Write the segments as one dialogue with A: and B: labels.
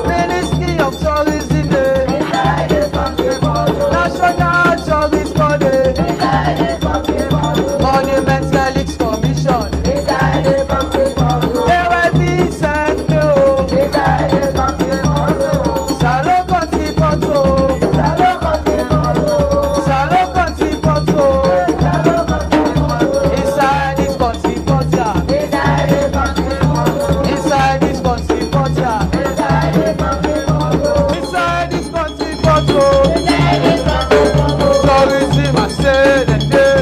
A: Ministry of Tourism, National Tourist Board, Monument Relics Commission, AYB Centre, Salon Kckntri Pכt, Salon Kckntri Pכt, inside this country Pכt, inside this country Pכt, inside this country Pכt, tourism I say the day,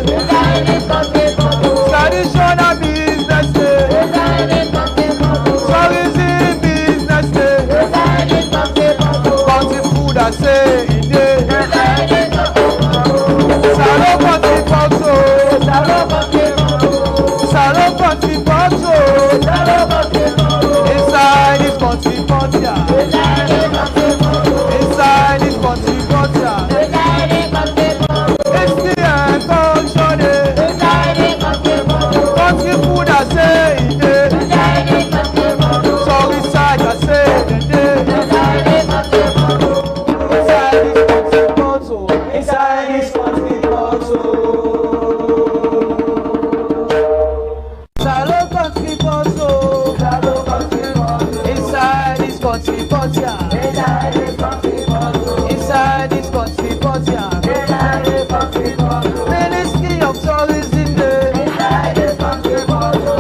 A: traditional business day, tourism business day, country food I say in day, Salon Kckntri Pכt, Salon Kckntri Pכt, inside this country Pכt, inside this country Pכt, it's the culture day, country food I say in day, so inside I say the day, inside this country Pכt, Salon Kckntri Pכt, inside this country Pכt, inside this country Pכt, Ministry of Tourism,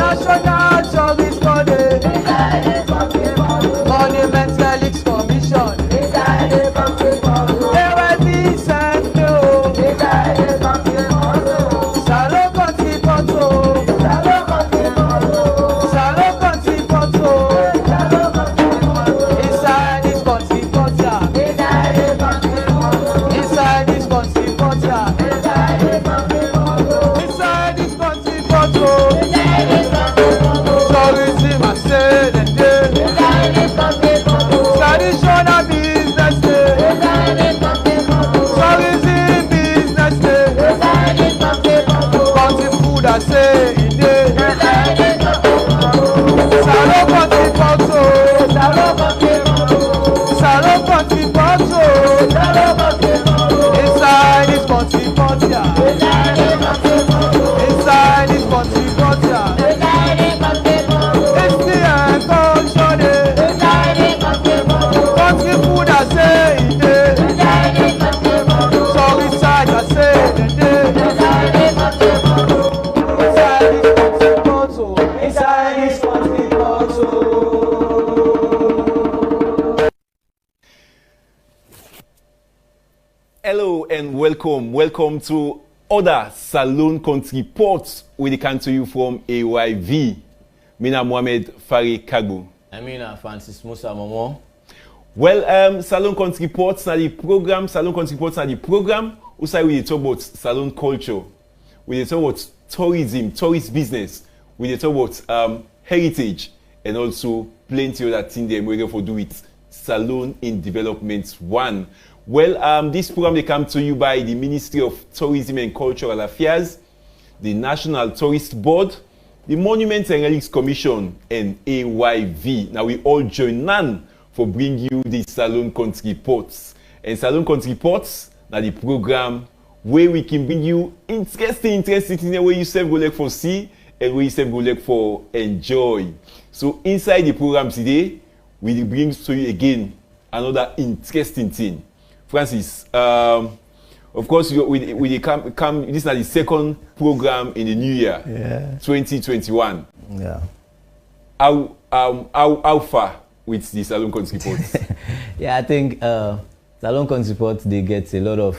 A: National Tourist Board, Monument Relics Commission, AYB Centre, Salon Kckntri Pכt, Salon Kckntri Pכt, inside this country Pכt, inside this country Pכt, inside this country Pכt, tourism I say the day, traditional business day, tourism business day, country food I say in day, Salon Kckntri Pכt, Salon Kckntri Pכt, inside this country Pכt, inside this country Pכt, it's the culture day, country food I say in day, so inside I say the day, inside this country Pכt.
B: Hello and welcome to other Salon Kckntri Pכt where they come to you from AYV. Mina Mohamed Fari Kagbo.
C: Amina Francis Musa Momo.
B: Well, Salon Kckntri Pכt na the program. Salon Kckntri Pכt na the program. Also, we talk about salon culture. We talk about tourism, tourist business. We talk about heritage and also plenty other things they we're going to do with Salon in Development 1. Well, this program they come to you by the Ministry of Tourism and Cultural Affairs, the National Tourist Board, the Monuments and Relics Commission, and AYV. Now we all join none for bring you the Salon Kckntri Pכt. And Salon Kckntri Pכt now the program where we can bring you interesting things where you self go like for see and where you self go like for enjoy. So inside the program today, we bring to you again another interesting thing. Francis, of course, we come. This is the second program in the new year, 2021.
C: Yeah.
B: How far with the Salon Kckntri Pכt?
C: Yeah, I think Salon Kckntri Pכt they get a lot of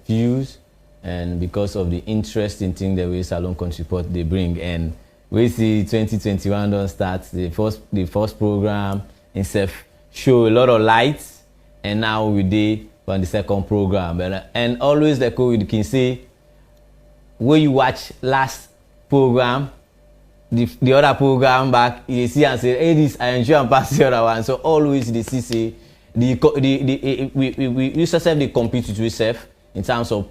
C: views, and because of the interesting thing that we Salon Kckntri Pכt they bring, and we see 2021 don't start the first program itself show a lot of lights. And now we did on the second program, and always like we can say, when you watch last program, the other program back, you see and say, hey, this I enjoy and pass the other one. So always the CC, we used to they compete with ourselves in terms of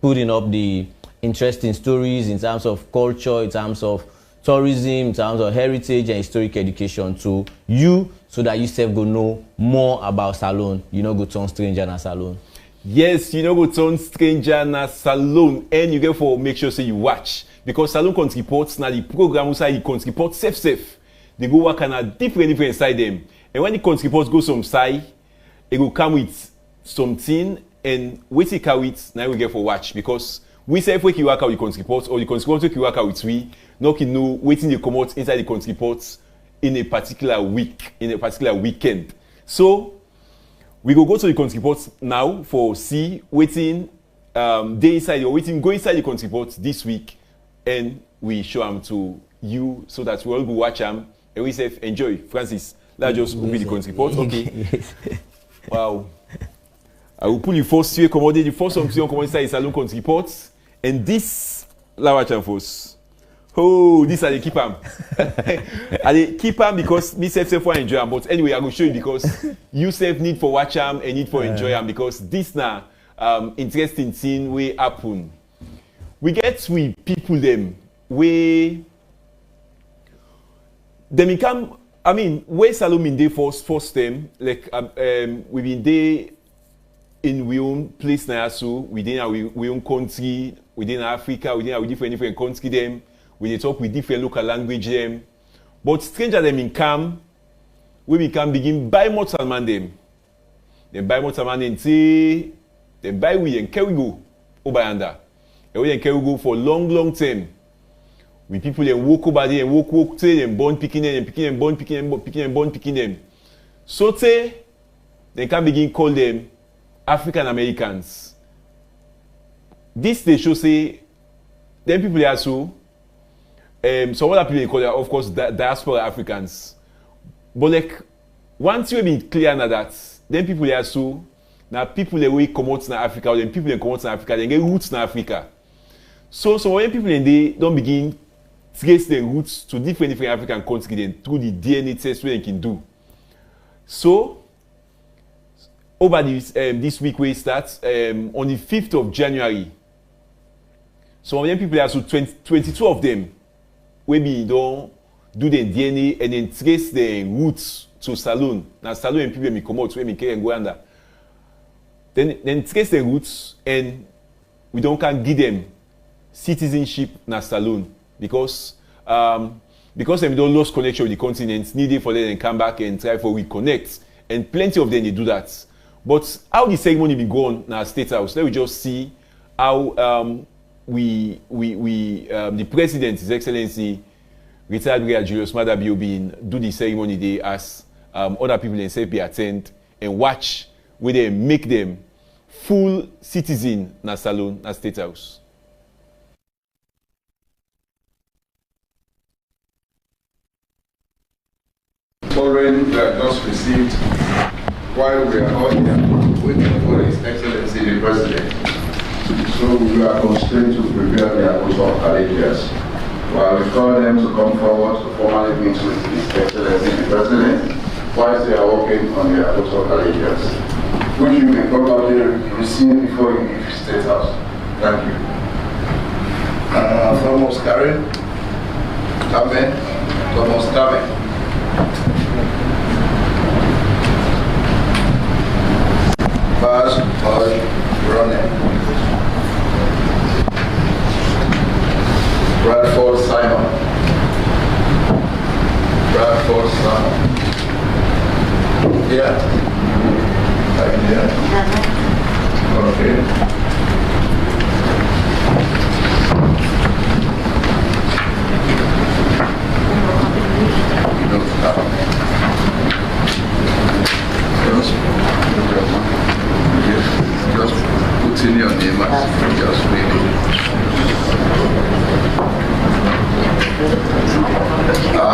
C: putting up the interesting stories, in terms of culture, in terms of tourism, in terms of heritage and historic education to you, so that you self go know more about salon. You know, go turn stranger na salon.
B: Yes, you know, go turn stranger na salon, and you get for make sure say you watch, because Salon Kכntri Pכt na the program inside the Kכntri Pכt safe. They go work on a different inside them, and when the Kכntri Pכt go some side, it will come with something, and wait it carry it now we get for watch, because we say if we work out the Kכntri Pכt or the Kכntri Pכt we work out with we, no can know waiting they come out inside the Kכntri Pכt in a particular week, in a particular weekend. So we go to the Kכntri Pכt now for see waiting day inside or waiting go inside the Kכntri Pכt this week, and we show them to you so that we all go watch them and we say enjoy. Francis, let's just open the Kכntri Pכt. Okay.
C: Yes.
B: Wow. I will pull you first to accommodate the first option come inside the Salon Kכntri Pכt, and this la watch them first. Oh, this I keep them. I keep them because me self for enjoy them. But anyway, I will show you because you self need for watch them and need for enjoy them, because this now interesting thing will happen. We get with people them we them come. I mean, where Salon in day first them like we been there in we own place now, so within our we own country, within Africa, within our different country them. We talk with different local language them, but stranger them in come, we can begin buy mortal man them. Then buy mortal man and say, then buy we and carry go over under. And we and carry go for long time. We people then walk over there and walk till and born picking them and picking them, born picking them, picking them, born picking them. So say, they can begin call them African Americans. This they show say, them people are so. Some other people they call it, of course, diaspora Africans. But like, once you be clear now that, then people they are so, now people they will come out in Africa, or then people they come out in Africa, they get roots in Africa. So when people they don't begin trace their roots to different African countries, then through the DNA test where they can do. So over this week we start on the 5th of January. So when people are so 22 of them. We don't do the DNA and then trace the roots to Salon. Now Salon and people come out where we can go under. Then trace the roots, and we don't can give them citizenship na Salon, because they don't lose connection with the continent, needed for them to come back and try for reconnect, and plenty of them they do that. But how the ceremony be gone na State House? Let me just see how the president, His Excellency, retired Brigadier Julius Maada Bio, do the ceremony they as other people in say be attend and watch where they make them full citizen na Salon, na State House.
D: Foreign we have just received while we are all here waiting for His Excellency the President. So we are constrained to prepare the Apostle of Allegiance. While we call them to come forward to formally meet with His Excellency the President, whilst they are working on the Apostle of Allegiance, which you may probably receive before you leave State House. Thank you. Thomas Karen. Amen. Thomas Karen. Baz Ronen. Bradford Simon. Bradford Simon. Yeah. Okay. You don't stop. Just put in your name and just read it. I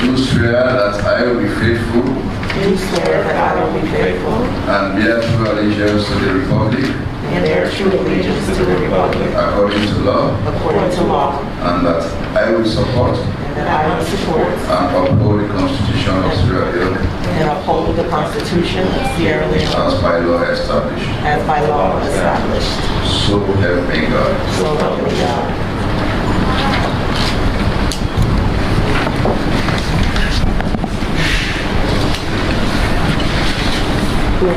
D: do swear that I will be faithful.
E: Do swear that I will be faithful.
D: And bear true allegiance to the Republic.
E: And bear true allegiance to the Republic.
D: According to law.
E: According to law.
D: And that I will support.
E: And that I will support.
D: And uphold the Constitution of Sierra Leone.
E: And uphold the Constitution of Sierra Leone.
D: As by law established.
E: As by law established.
D: So help me God.
E: So help me God.
D: You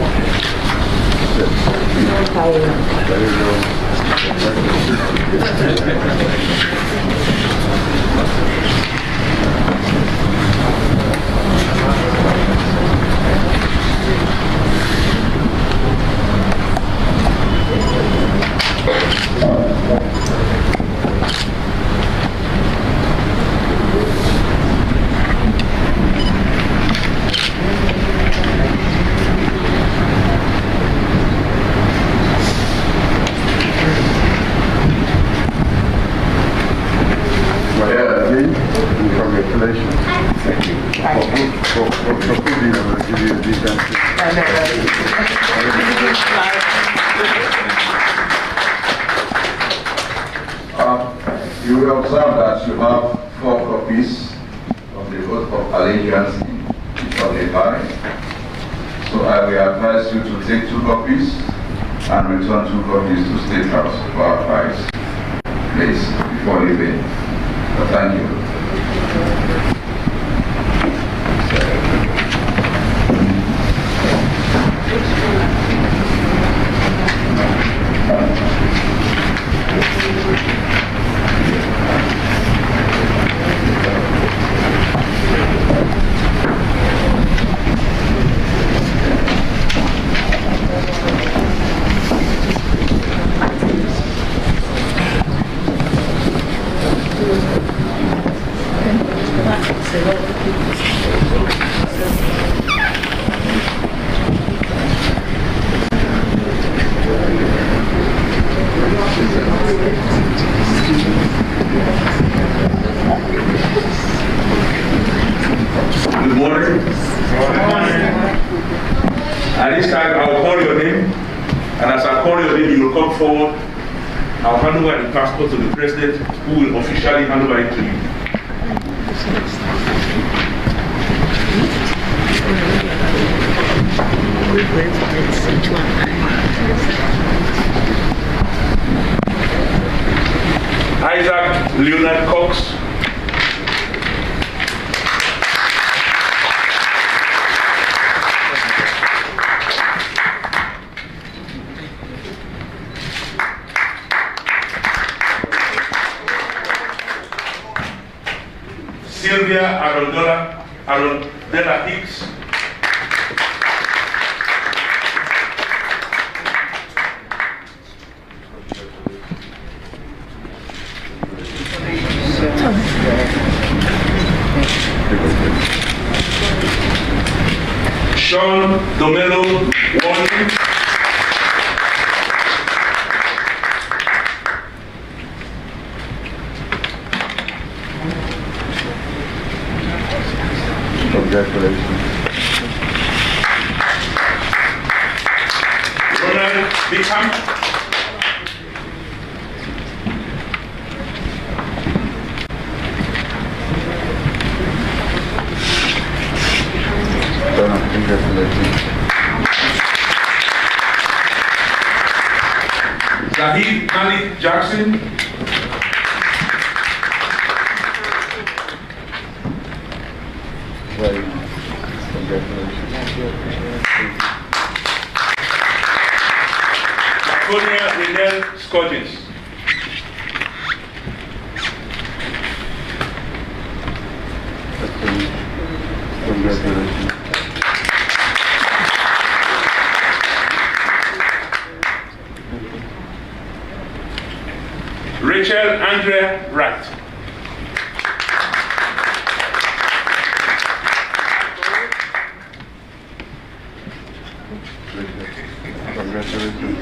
D: will observe that you have 4 copies of the oath of allegiance in each of the line. So I will advise you to take 2 copies and return 2 copies to State House for advice, please, before leaving. So thank you.
F: Good morning. At this time, I will call your name, and as I call your name, you will come forward. I'll hand over the passport to the president, who will officially hand over it to you. Isaac Leonard Cox. Sylvia Arondela Hicks. Sean Domelo Warning.
D: Congratulations.
F: Ronald Bickham.
D: Congratulations.
F: Zahid Malik Jackson.
D: Very nice. Congratulations.
F: Laconia Renel Scottish.
D: Congratulations.
F: Rachel Andrea Wright.
D: Congratulations.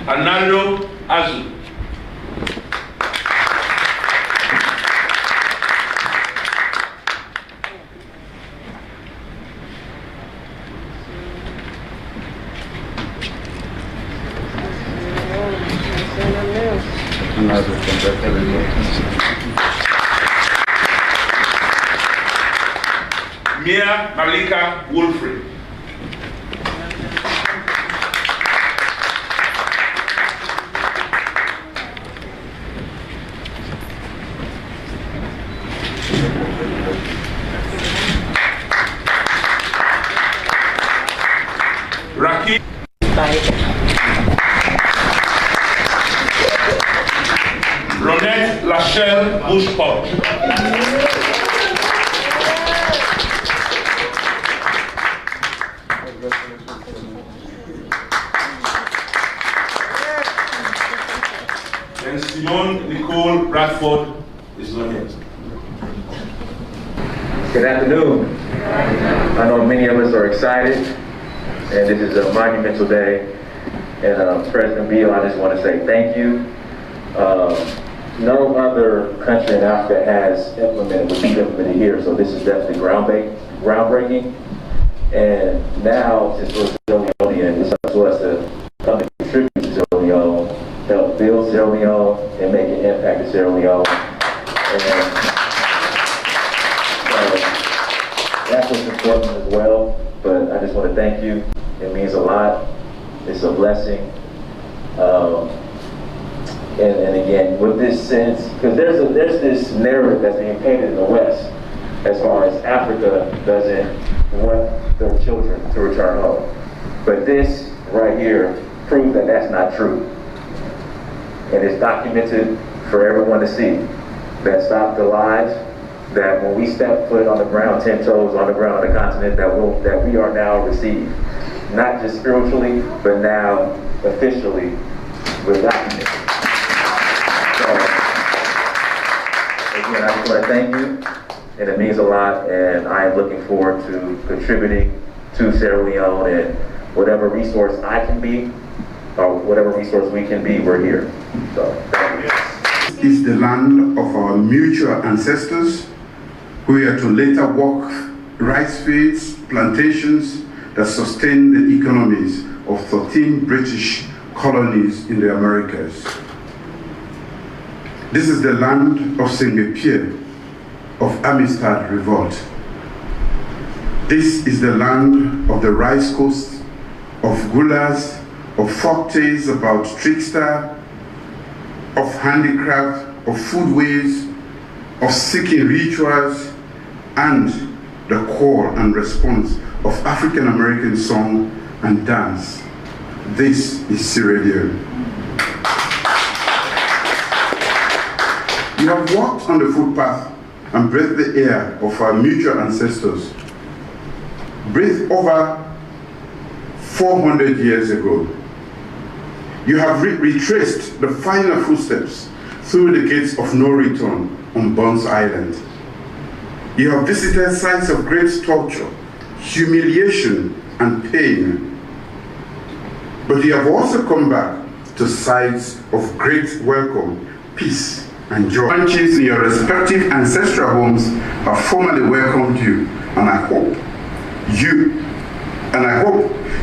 F: Arnaldo Azu.
D: Another congratulations.
F: Mia Malika Wolfrey. Ronette Lachelle Bushpop. And Simone Nicole Bradford is not here.
G: Good afternoon. I know many of us are excited, and this is a monumental day. And President Beal, I just want to say thank you. No other country in Africa has implemented what you've implemented here, so this is definitely groundbreaking. And now, since we're Sierra Leonean, it's up to us to come and contribute to Sierra Leone, help build Sierra Leone, and make an impact in Sierra Leone. And that's what's important as well. But I just want to thank you. It means a lot. It's a blessing. And again, with this sense, because there's this narrative that's being painted in the West as far as Africa doesn't want their children to return home. But this right here proves that that's not true. And it's documented for everyone to see. That stopped the lies, that when we step foot on the ground, 10 toes on the ground on the continent, that we are now received. Not just spiritually, but now officially with documents. So, again, I just want to thank you, and it means a lot, and I am looking forward to contributing to Sierra Leone, and whatever resource I can be, or whatever resource we can be, we're here. So, thank you.
H: This is the land of our mutual ancestors, who are to later walk rice fields, plantations that sustained the economies of 13 British colonies in the Americas. This is the land of Saint-Pierre, of Amistad Revolt. This is the land of the rice coast, of gulas, of folktales about trickster, of handicraft, of foodways, of seeking rituals, and the call and response of African American song and dance. This is Sierra Leone. You have walked on the footpath and breathed the air of our mutual ancestors, breathed over 400 years ago. You have retraced the final footsteps through the gates of no return on Bones Island. You have visited sites of great torture, humiliation, and pain. But you have also come back to sites of great welcome, peace, and joy. Branches in your respective ancestral homes have formally welcomed you, and I hope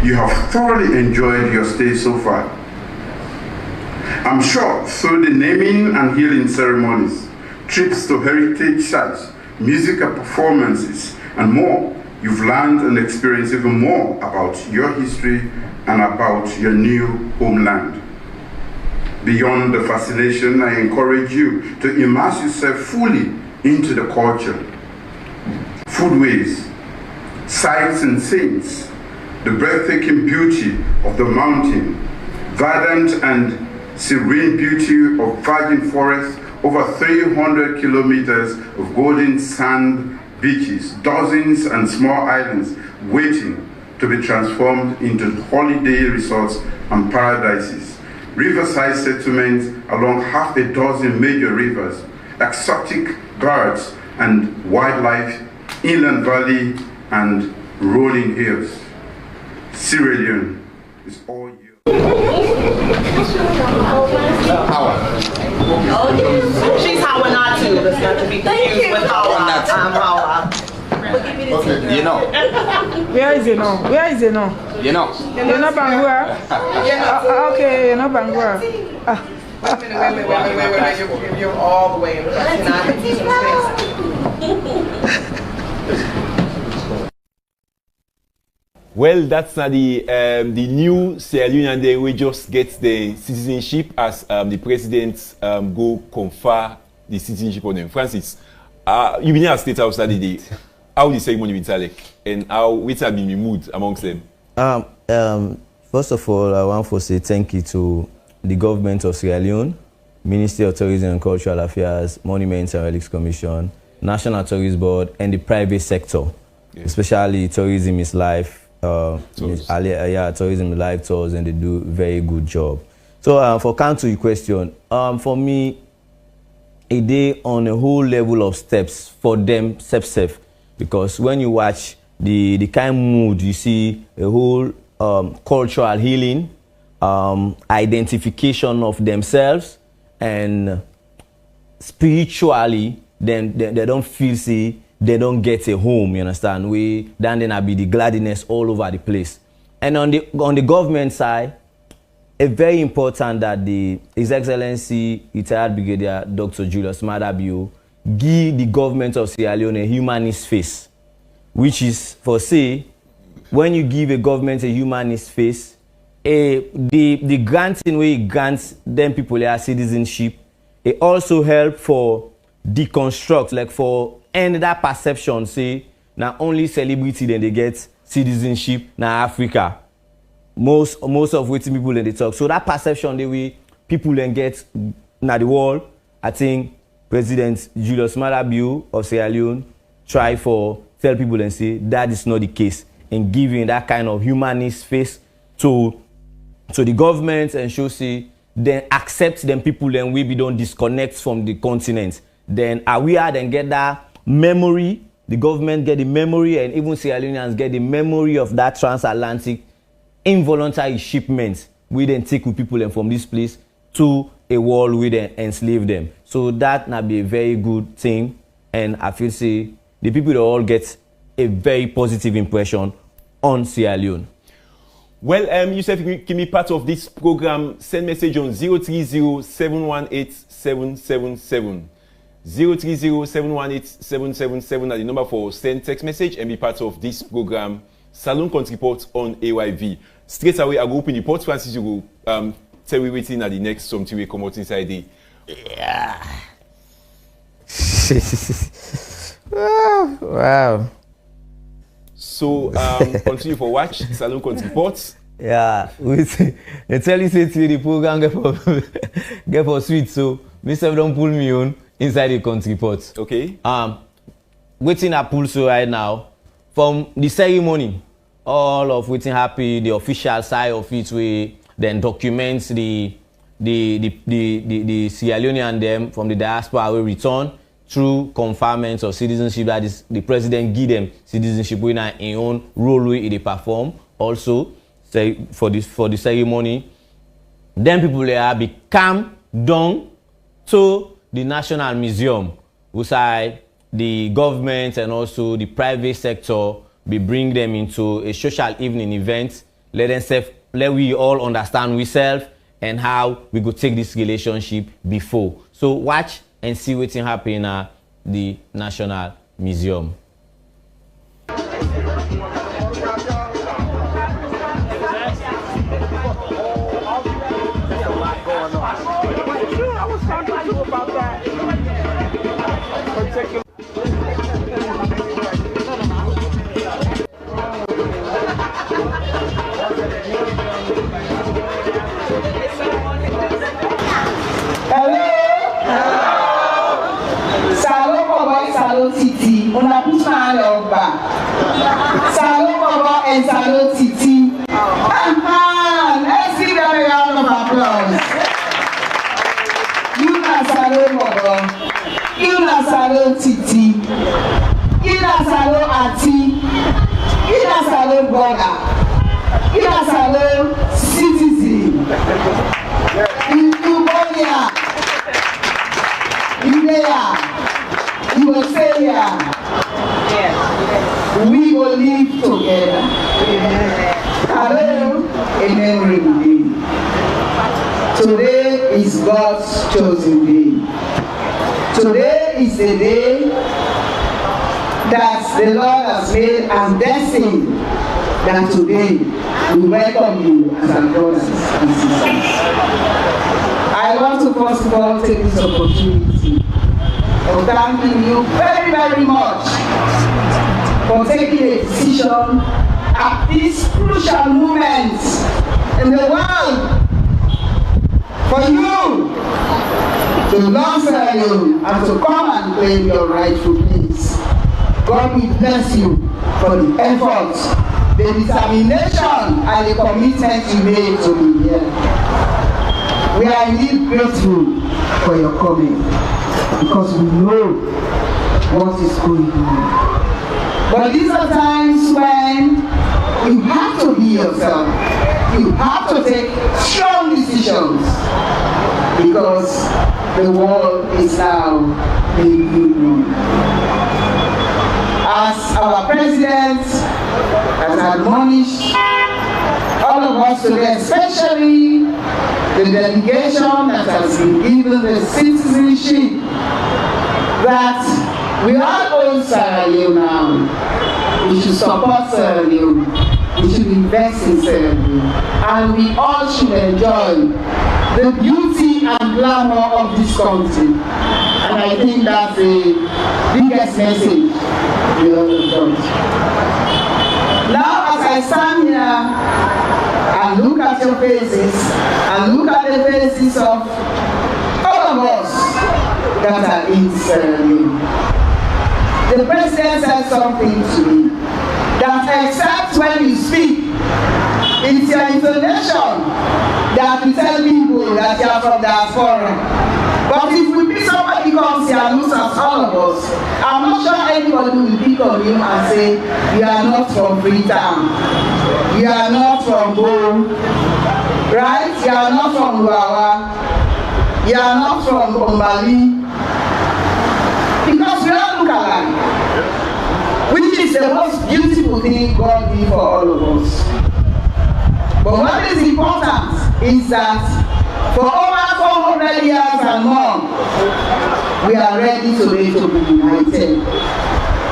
H: you have thoroughly enjoyed your stay so far. I'm sure through the naming and healing ceremonies, trips to heritage sites, musical performances, and more, you've learned and experienced even more about your history and about your new homeland. Beyond the fascination, I encourage you to immerse yourself fully into the culture, foodways, sights and scenes, the breathtaking beauty of the mountain, verdant and serene beauty of virgin forest, over 300 kilometers of golden sand beaches, dozens and small islands waiting to be transformed into holiday resorts and paradises, riverside settlements along half a dozen major rivers, exotic birds and wildlife, inland valley and rolling hills. Sierra Leone is all yours.
E: She's Hawanatu. That's not to be confused with Hawa. I'm Hawa.
I: Okay. You know.
J: Where is it now? Where is it now?
I: You know.
J: You're not Bangura? Okay, you're not Bangura.
E: Wait a minute. You're all the way in the front. Can I have some space?
B: Well, that's not the new Sierra Leonean Day. We just get the citizenship as the president go confer the citizenship on them. Francis, you've been here at State House that day. How the ceremony been like, and how it has been the mood amongst them?
C: First of all, I want to say thank you to the government of Sierra Leone, Ministry of Tourism and Cultural Affairs, Monuments and Relics Commission, National Tourist Board, and the private sector, especially Tourism is Life. Tourism is Life tours, and they do a very good job. So for counter your question, for me, a day on a whole level of steps for them self, because when you watch the kind of mood, you see a whole cultural healing, identification of themselves, and spiritually, then they don't feel they don't get a home. You understand? Then I be the gladness all over the place. And on the government side, it's very important that His Excellency retired Brigadier Dr. Julius Maada Bio give the government of Sierra Leone a humanist face, which is for say, when you give a government a humanist face, the granting way it grants them people their citizenship, it also help for deconstruct, like for end that perception, say, now only celebrity then they get citizenship now Africa. Most of waiting people then they talk. So that perception the way people then get now the world, I think President Julius Maada Bio of Sierra Leone try for tell people and say that is not the case, and giving that kind of humanist face to the government, and show say then accept them people then we don't disconnect from the continent. Then we are then get that memory, the government get the memory, and even Sierra Leoneans get the memory of that transatlantic involuntary shipment we then take with people and from this place to a world we then enslave them. So that now be a very good thing, and I feel say the people all get a very positive impression on Sierra Leone.
B: Well, Yusuf, can be part of this program. Send message on 030-718-777. 030-718-777 are the number for send text message and be part of this program, Salon Kכntri Pכt on AYV. Straight away, I go open the Port Francis, you go tell me waiting at the next something we come out inside the.
C: Yeah. Wow.
B: So continue for watch Salon Kכntri Pכt.
C: Yeah, they tell you say the program get for sweet, so Mr. don't pull me on inside the Kכntri Pכt.
B: Okay.
C: Waiting I pull so right now from the ceremony, all of waiting happy, the official side of it we then documents the Sierra Leone and them from the diaspora will return through conferment of citizenship, that is the president give them citizenship in in own role way they perform. Also say for the ceremony, then people there be come down to the National Museum, which the government and also the private sector be bring them into a social evening event. Let we all understand ourselves and how we go take this relationship before. So watch and see what's happening at the National Museum.
K: Salon Titi, on a plus mal en bas. Salon Papa and Salon Titi. Let's give them a round of applause. You na Salon Papa, you na Salon Titi, you na Salon Ati, you na Salon Boga, you na Salon Citizen. You Bonia, you there. You will say, yes. We will live together. Hello, a memory day. Today is God's chosen day. Today is the day that the Lord has made and destined that today we welcome you as our brothers and sisters. I want to first of all take this opportunity for thanking you very, very much for taking a decision at this crucial moment in the world for you to love you and to come and claim your rightful place. God will bless you for the effort, the determination, and the commitment you made to be here. We are indeed grateful for your coming because we know what is going on. But these are times when you have to be yourself. You have to take strong decisions because the world is now being good. As our president has admonished all of us today, especially the delegation that has been given the citizenship, that we all own Sierra Leone now. We should support Sierra Leone. We should invest in Sierra Leone. And we all should enjoy the beauty and glamour of this country. And I think that's the biggest message we all have. Now, as I stand here and look at your faces, and look at the faces of all of us that are in Sierra Leone, the president said something to me, that except when you speak, it's your intonation that will tell people that you are from diaspora. But if we pick somebody comes here and looks at all of us, I'm not sure anybody will pick on you and say, you are not from Freetown, you are not from Bo, right? You are not from Guawa, you are not from Ombali. Because we all look alike, which is the most beautiful thing God did for all of us. But what is important is that for over 400 years and more, we are ready today to be united.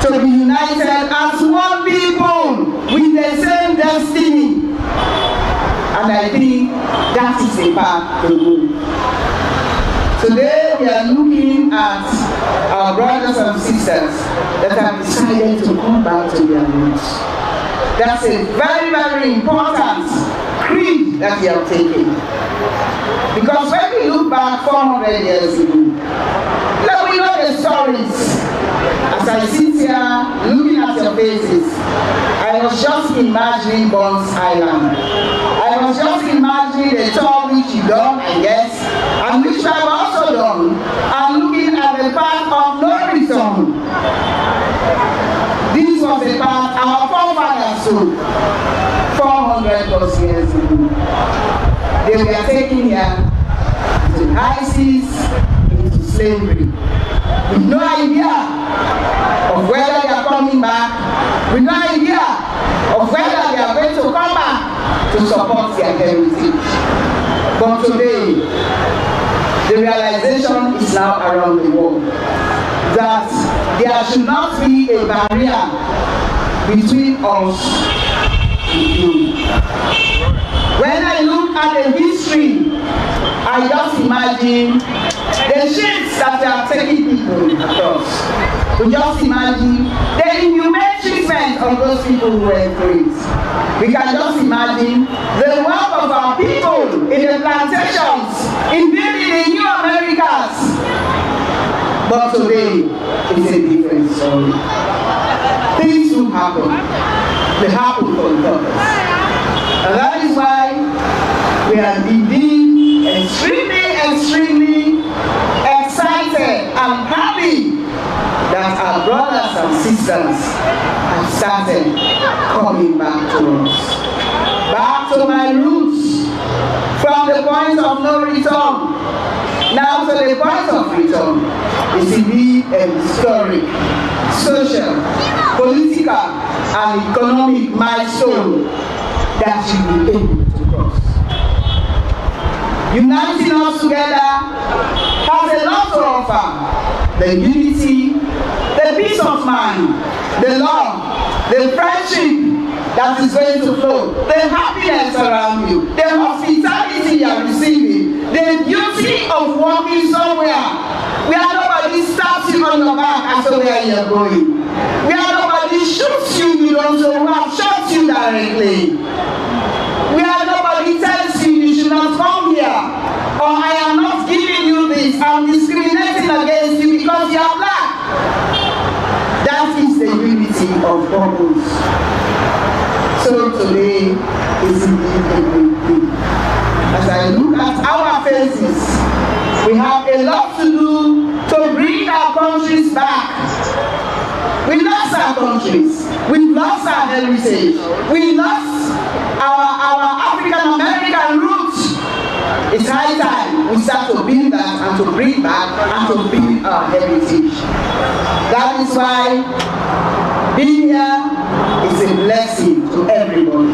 K: To be united as one people with the same destiny. And I think that is the path to go. Today we are looking at our brothers and sisters that have decided to come back to their roots. That's a very, very important creed that we have taken. Because when we look back 400 years ago, let me know the stories. As I sit here looking at your faces, I was just imagining Bonds Island. I was just imagining the tour which you done, I guess, and which I have also done, and looking at the path of no return. This was the path our forefathers took 400 plus years ago. They were taken here into high seas, into slavery, with no idea of whether they are coming back, with no idea of whether they are going to come back to support their heritage. But today, the realization is now around the world that there should not be a barrier between us and you. When I look at the history, I just imagine the ships that are taking people across. We just imagine the inhumane treatment of those people who were freed. We can just imagine the work of our people in the plantations, in building the new Americas. But today, it's a different story. Things will happen. They happen for the purpose. And that is why we are indeed extremely excited and happy that our brothers and sisters have started coming back to us. Back to my roots, from the point of no return, now to the point of return, is indeed a historic, social, political, and economic milestone that you will be able to cross. Uniting us together has a lot to offer. The unity, the peace of mind, the love, the friendship that is going to flow, the happiness around you, the hospitality you are receiving, the beauty of walking somewhere where nobody stops you on your back and so where you are going, where nobody shoots you those who have shot you directly. Where nobody tells you you should not come here, or I am not giving you this, I'm discriminating against you because you are black. That is the unity of purpose. So today is indeed a great day. As I look at our faces, we have a lot to do to bring our countries back. We lost our countries. We lost our heritage. We lost our African American roots. It's high time we start to build that and to bring back and to build our heritage. That is why being here is a blessing to everybody.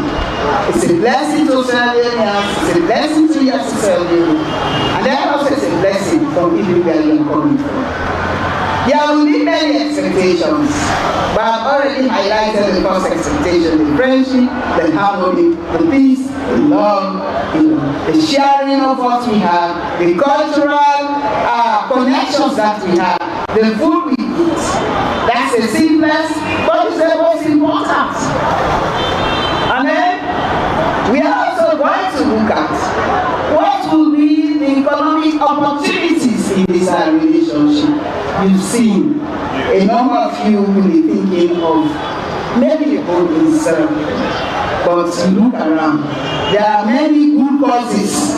K: It's a blessing to Australians, it's a blessing to your society, and then also it's a blessing from even where you are coming from. There will be many expectations, but I've already highlighted the first expectation: the friendship, the harmony, the peace, the love, the sharing of what we have, the cultural connections that we have, the food we eat. That's the simplest, but it's the most important. And then we are also going to look at what will be the economic opportunities in this relationship. You've seen a number of you will be thinking of maybe a home in ceremony, but you look around, there are many good causes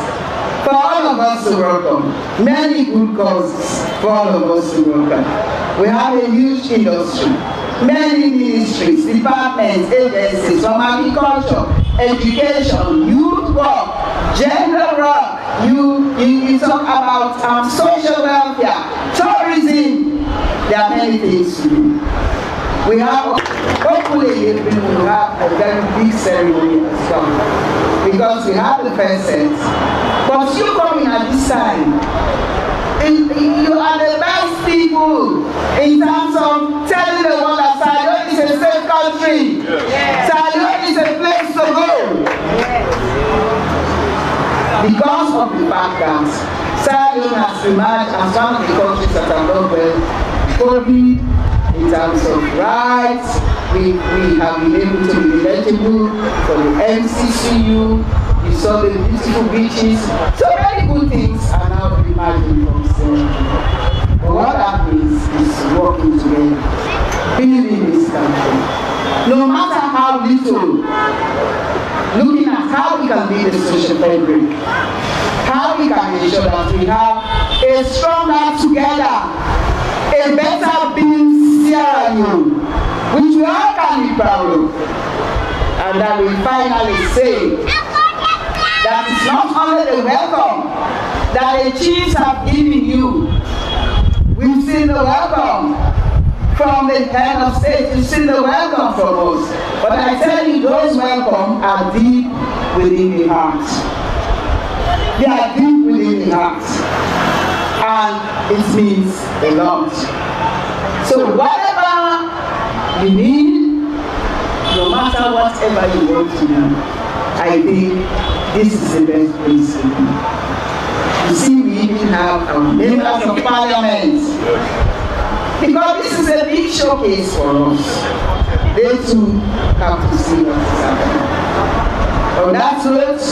K: for all of us to welcome. Many good causes for all of us to welcome. We have a huge industry, many ministries, departments, agencies, from agriculture, education, youth work, gender work. You talk about social welfare, tourism. There are many things to do. We have, hopefully, we will have a very big ceremony as well, because we have the first set. But you coming at this time, you are the best people in terms of telling the world that Salon is a safe country. Yeah. Salon is a place to go. Yeah. Because of the fact that Salon has emerged as one of the countries that are not well COVID in terms of rights. We have been able to be eligible for the MCCU. You saw the beautiful beaches. So many good things are now emerging from Salon. But what that means is working together, building this country. No matter how little, looking at how we can be the social fabric, how we can ensure that we have a stronger together, a better built Sierra Leone, which we all can be proud of. And that we finally say that it's not only the welcome that the chiefs have given you. We've seen the welcome from the head of state, we've seen the welcome from us. But I tell you, those welcome are deep within the heart. They are deep within the heart. And it means a lot. So whatever you need, no matter whatever you want to do, I think this is the best place to be. You see, we even have our members of parliament. Because this is a big showcase for us. They too have to see what is happening. On that note,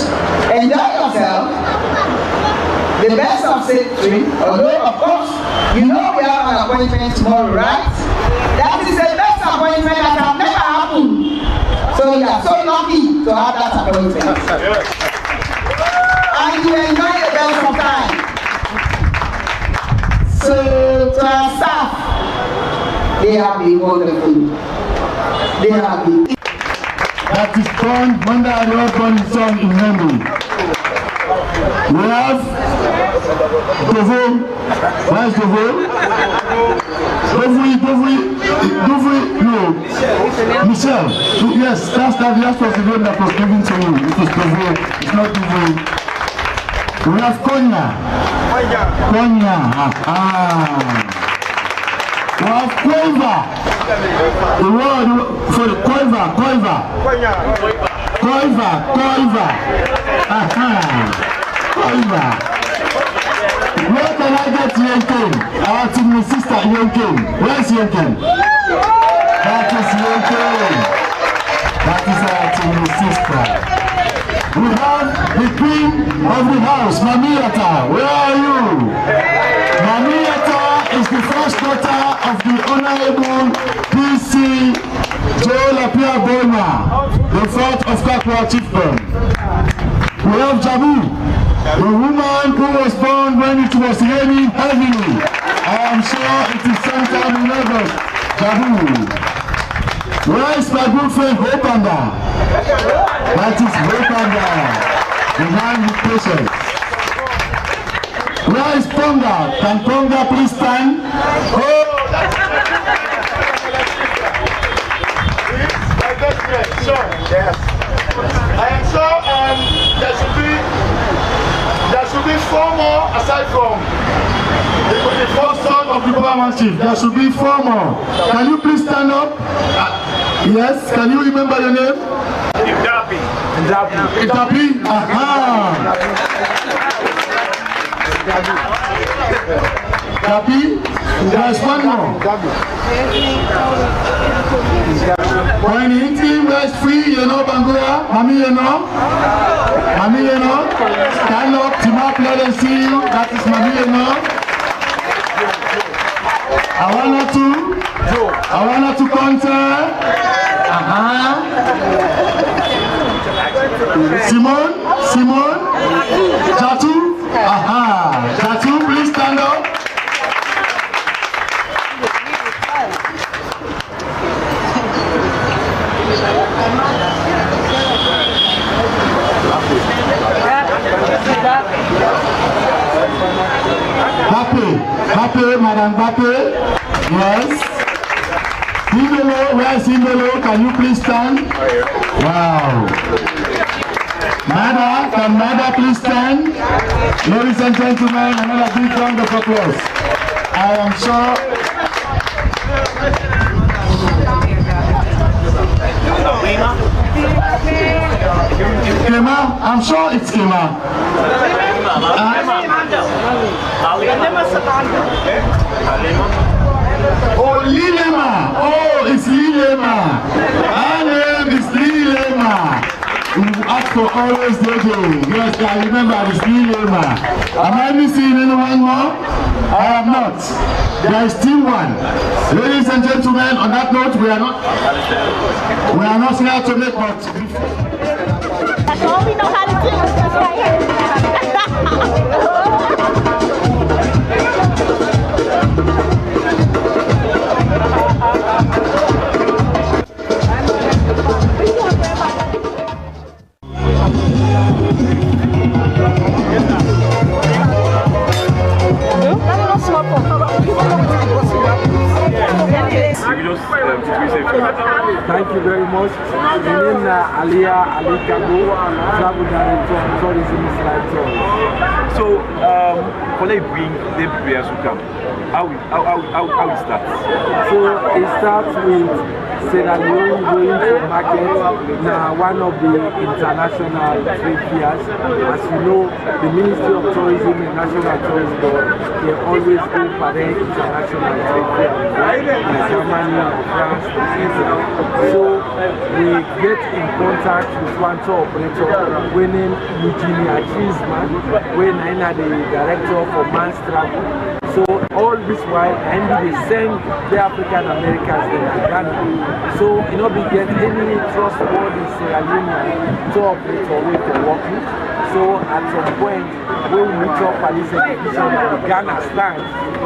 K: enjoy yourself. The best of Kckntri, although of course, you know we have an appointment tomorrow, right? That is the best appointment that has never happened. So you are so lucky to have that appointment. And you enjoy the best of time. So to our staff, they have been wonderful. They have been.
L: That is done when the Lord born his son in Henry. We have Dovo. Where is Dovo? No. Michelle. Yes, that's the last was the name that was given to you. It was Dovo. It's not Dovo. We have Konya. We have Koiva. The word for the Koiva. Where can I get Yenkin? Our to my sister Yenkin. Where's Yenkin? That is Yenkin. and his sister. We have the queen of the house, Mamiata. Where are you? Mamiata is the first daughter of the Honorable PC Joel Apia Boima, the fourth of Kakwa Chiefdom. We have Jabu, the woman who was born when it was raining heavily. I am sure it is sometime in August. Jabu. Where is my good friend Hopanda? That is Hopanda, the man with patience. Where is Ponga? Can Ponga please stand? Oh,
M: sure. Yes. I am sure there should be 4 more aside from the first son of the Obama chief.
L: There should be 4 more. Can you please stand up? Yes. Can you remember your name?
M: Idapi.
L: Idapi. Aha. Idapi. There's one more. When the team was free, you know, Bangura, Mami, you know. Mami, you know. Stand up, team up, let them see you. That is Mami, you know. I want to counter. Simon, Jatu. Jatu, please stand up. Happy, Madam Bape. Yes. Imbelo, where is Imbelo? Can you please stand? Wow. Mada, can Mada please stand? Ladies and gentlemen, another big round of applause. I am sure. Kema? I'm sure it's Kema. Oh, Lilema. Oh, it's Lilema. Her name is Lilema. You ask for always DJ. Yes, I remember it's Lilema. Am I missing anyone more? I am not. There is still one. Ladies and gentlemen, on that note, we are not here to make much.
N: That's all we know how to do. That's right here.
O: Thank you very much. My name is Alia Ali Kago, travel director and tourism instructor.
F: So, when they bring the players who come, how it starts?
O: So it starts with Sierra Leone going to market. Now, one of the international trade fairs. As you know, the Ministry of Tourism and National Tourism Board, they always go for the international trade fair in Germany, France, etc. So we get in contact with one tour operator, we named Eugenia Chisman, when I'm the director for Man's Travel. So all this while, and we send the African Americans in Ghana. So you know, we get any trustworthy Sierra Leone tour operator way for working. So at some point, we will meet up at this exhibition at the Ghana stand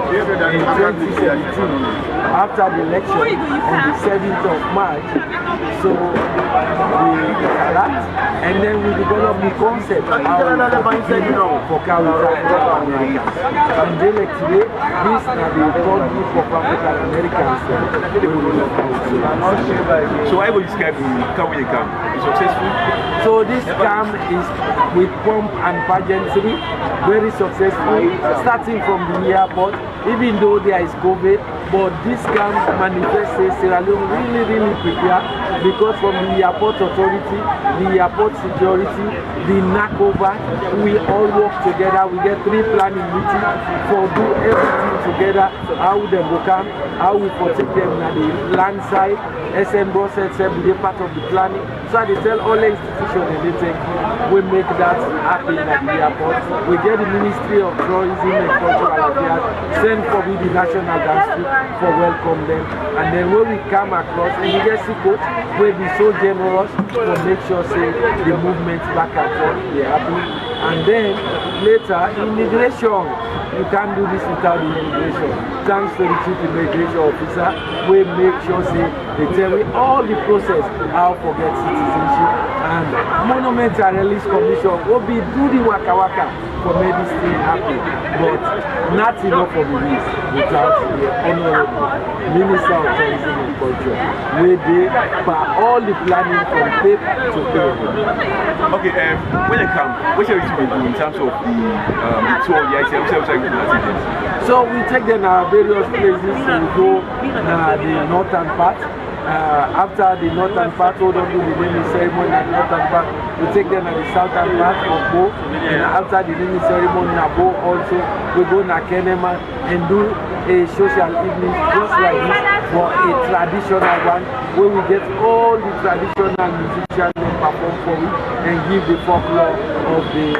O: in 2017 after the election on the 7th of March. So we interact and then we develop the concept of how we for Kawita and Americans. And then today, this is the third group of African Americans.
F: So I will describe the Kawita camp. It's successful?
O: So this camp is with pomp and pageantry, very successful, starting from the airport. Even though there is COVID, But this can manifest Sierra Leone really prepare, because from the airport authority, the airport security, the NACOVA, we all work together. We get 3 planning meetings for do everything together. How they will come, how we protect them at the land side. SM Brussels will be part of the planning. So they tell all the institutions and they take, we make that happen at the airport. We get the Ministry of Tourism and Cultural Affairs, send for the National Dance Troupe for welcome them. And then when we come across, and we get support, we'll be so generous to make sure say the movement back and forth, they happen. And then later, immigration. You can't do this without the immigration. Thanks to the Chief Immigration Officer, we make sure say they tell me all the process how to get citizenship. And Monument and Relics Commission will be do the waka waka for make this thing happen. But not enough for the list without the Honorable Minister of Tourism and Culture. We did for all the planning from paper to paper.
B: Okay, when you come, what shall we do in terms of the tour, the ICM?
O: So we take them to various places. We go the northern part. After the northern part, we don't do the naming ceremony at the northern part. We take them to the southern part of Bo. And after the naming ceremony at Bo also, we go to Kenema and do a social evening just like this, for a traditional one, where we get all the traditional musicians and perform for it and give the folklore of the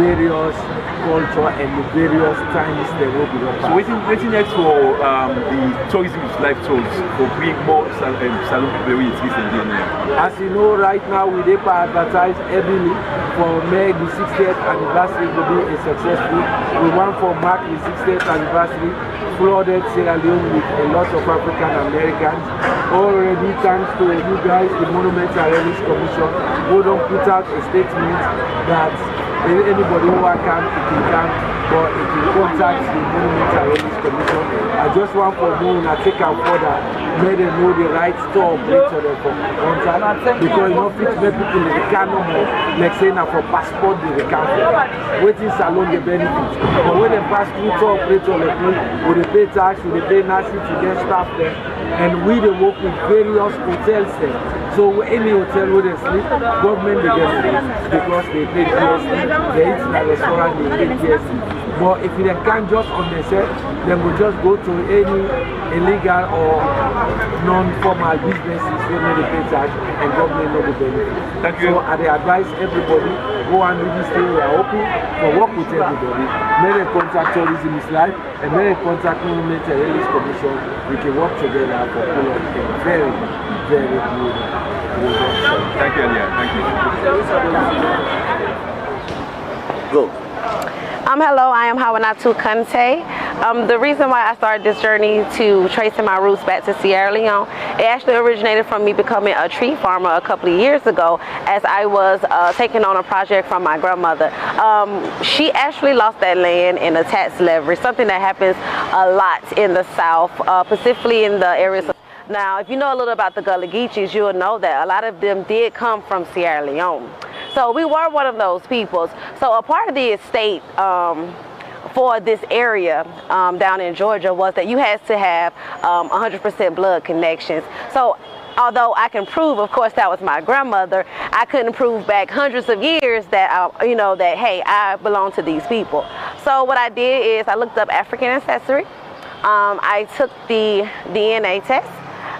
O: various culture and the various times they will be up.
B: So waiting next for the tourism life tours for bring more Salon very existing.
O: As you know, right now we advertise heavily for May the 60th anniversary to be a successful. We want for mark the 60th anniversary, flooded Sierra Leone with a lot of African Americans. Already, thanks to you guys, the Monument and Relics Commission, we don't put out a statement that anybody who can, it can come, but it will contact the Monument and Relics Commission. I just want for me to take out further, make them know the right store operator for contact, because you know, fix make people in the can no more, like saying for passport they can waiting salon the benefits. But when they pass through tour operator like me, we pay tax, we pay nurses to get staff there, and we work with various hotels there. So any hotel where they sleep, government they get it because they pay GST, they eat in a restaurant, they pay GST. But if they can't just on themselves, then we just go to any illegal or non-formal businesses where they pay tax and government no benefit.
B: Thank you.
O: So I advise everybody, go and do this thing, we are open for work with everybody. May they contact Tourism is Life and may they contact Monument and Relics Commission. We can work together for all of them. Very good.
B: Thank you, Elia. Thank you.
P: Go.
Q: Hello, I am Salon Kכntri. The reason why I started this journey to tracing my roots back to Sierra Leone, it actually originated from me becoming a tree farmer a couple of years ago as I was taking on a project from my grandmother. She actually lost that land in a tax levy, something that happens a lot in the South, specifically in the areas of. Now, if you know a little about the Gullah Geechees, you'll know that a lot of them did come from Sierra Leone. So we were one of those peoples. So a part of the estate for this area down in Georgia was that you had to have 100% blood connections. So although I can prove, of course, that was my grandmother, I couldn't prove back hundreds of years that, that, hey, I belong to these people. So what I did is I looked up African ancestry. I took the DNA test.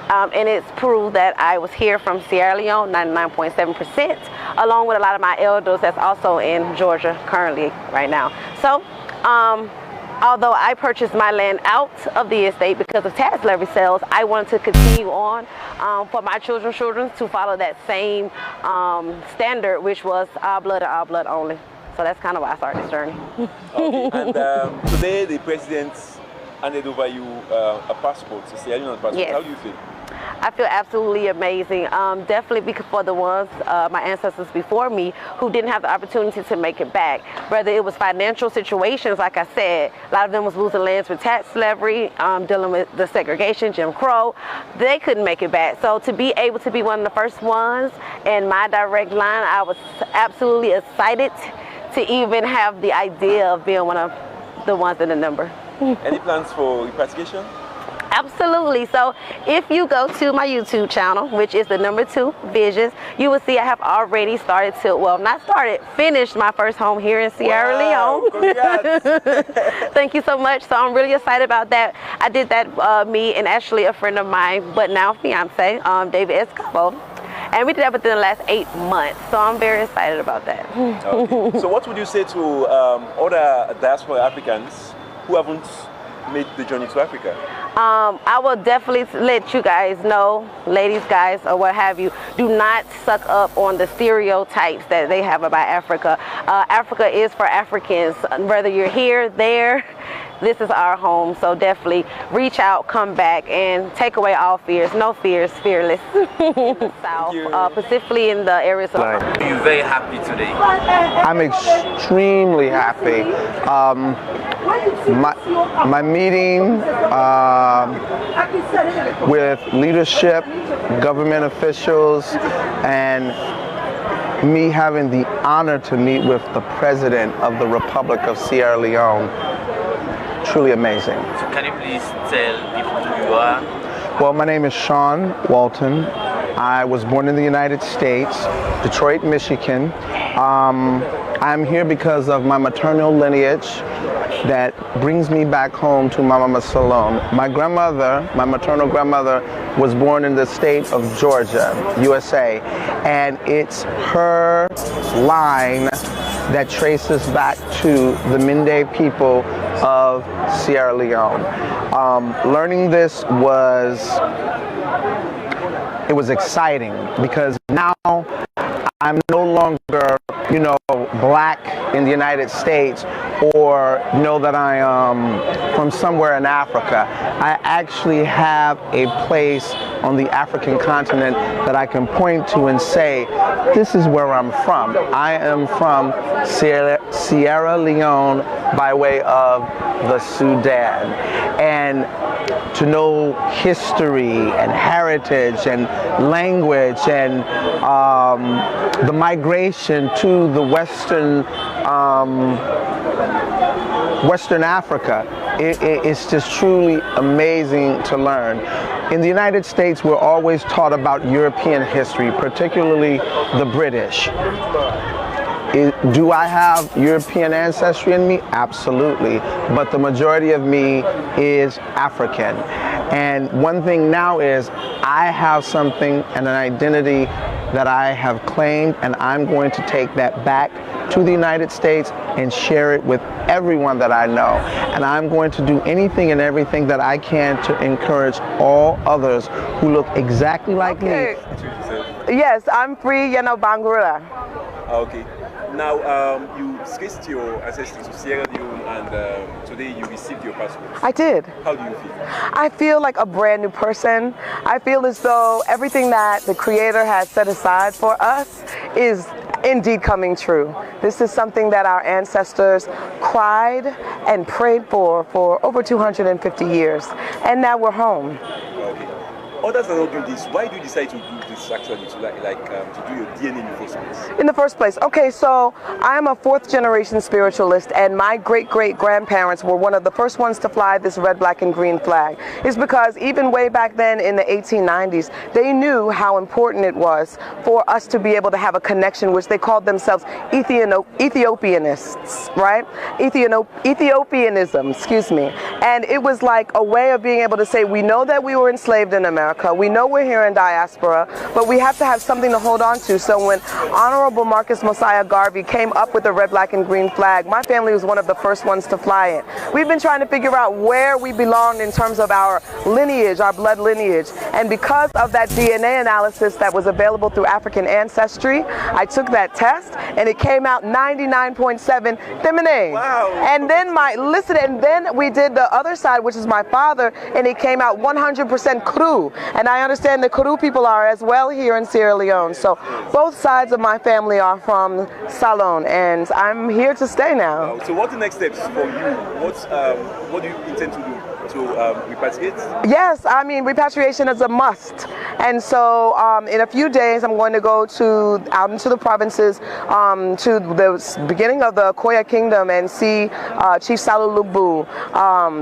Q: And it's proved that I was here from Sierra Leone, 99.7%, along with a lot of my elders that's also in Georgia currently right now. So, although I purchased my land out of the estate because of tax levy sales, I wanted to continue on for my children to follow that same standard, which was our blood and our blood only. So that's kind of why I started this journey.
B: Okay. And today the president handed over you a passport, a Sierra Leone passport.
Q: Yes.
B: How do you feel?
Q: I feel absolutely amazing. Definitely because for the ones, my ancestors before me, who didn't have the opportunity to make it back. Whether it was financial situations, like I said, a lot of them was losing lands with tax levy, dealing with the segregation, Jim Crow, they couldn't make it back. So to be able to be one of the first ones in my direct line, I was absolutely excited to even have the idea of being one of the ones in the number.
B: Any plans for repatriation?
Q: Absolutely. So if you go to my YouTube channel, which is the #2 Visions, you will see I have already finished my first home here in Sierra Leone. Thank you so much. So I'm really excited about that. I did that, me and actually a friend of mine, but now fiance, David Escobar. And we did that within the last 8 months. So I'm very excited about that.
B: Okay. So what would you say to other diaspora Africans who haven't made the journey to Africa?
Q: I will definitely let you guys know, ladies, guys, or what have you, do not suck up on the stereotypes that they have about Africa. Africa is for Africans, whether you're here, there, this is our home. So definitely reach out, come back, and take away all fears. No fears, fearless. South, specifically in the areas of...
P: Are you very happy today?
A: I'm extremely happy. My meeting with leadership, government officials, and me having the honor to meet with the President of the Republic of Sierra Leone, truly amazing.
P: So can you please tell people who you are?
A: Well, my name is Sean Walton. I was born in the United States, Detroit, Michigan. I'm here because of my maternal lineage that brings me back home to my Mama Salon. My grandmother, my maternal grandmother, was born in the state of Georgia, USA, and it's her line that traces back to the Mende people of Sierra Leone. Learning this was exciting because now I'm no longer, you know, black in the United States or know that I am from somewhere in Africa. I actually have a place on the African continent that I can point to and say, this is where I'm from. I am from Sierra Leone by way of the Sudan. And to know history and heritage and language and the migration to the Western Africa, it's just truly amazing to learn. In the United States, we're always taught about European history, particularly the British. Do I have European ancestry in me? Absolutely. But the majority of me is African. And one thing now is I have something and an identity that I have claimed, and I'm going to take that back to the United States and share it with everyone that I know. And I'm going to do anything and everything that I can to encourage all others who look exactly like me.
E: Yes, I'm free, Bangura.
B: Okay. Now, you sketched your ancestry to Sierra Leone, and today you received your passport.
E: I did.
B: How do you feel?
E: I feel like a brand new person. I feel as though everything that the Creator has set aside for us is indeed coming true. This is something that our ancestors cried and prayed for over 250 years, and now we're home.
B: Okay. Others are not doing this. Why do you decide to do this actually, to do your DNA in the first place?
E: In the first place, okay, so I am a 4th generation spiritualist, and my great-great-grandparents were one of the first ones to fly this red, black, and green flag. It's because even way back then in the 1890s, they knew how important it was for us to be able to have a connection, which they called themselves Ethiopianists, right? Ethiopianism, excuse me. And it was like a way of being able to say, we know that we were enslaved in America, we know we're here in diaspora, but we have to have something to hold on to. So when Honorable Marcus Mosiah Garvey came up with the red, black, and green flag, my family was one of the first ones to fly it. We've been trying to figure out where we belonged in terms of our lineage, our blood lineage. And because of that DNA analysis that was available through African Ancestry, I took that test and it came out 99.7 feminine. Wow. And then and then we did the other side, which is my father, and it came out 100% Kru. And I understand the Kru people are as well here in Sierra Leone. So both sides of my family are from Salon, and I'm here to stay now.
B: So what are the next steps for you? What do you intend to do? to repatriate?
E: Yes, I mean repatriation is a must. And so in a few days I'm going to go out into the provinces to the beginning of the Koya Kingdom and see Chief Salulubu,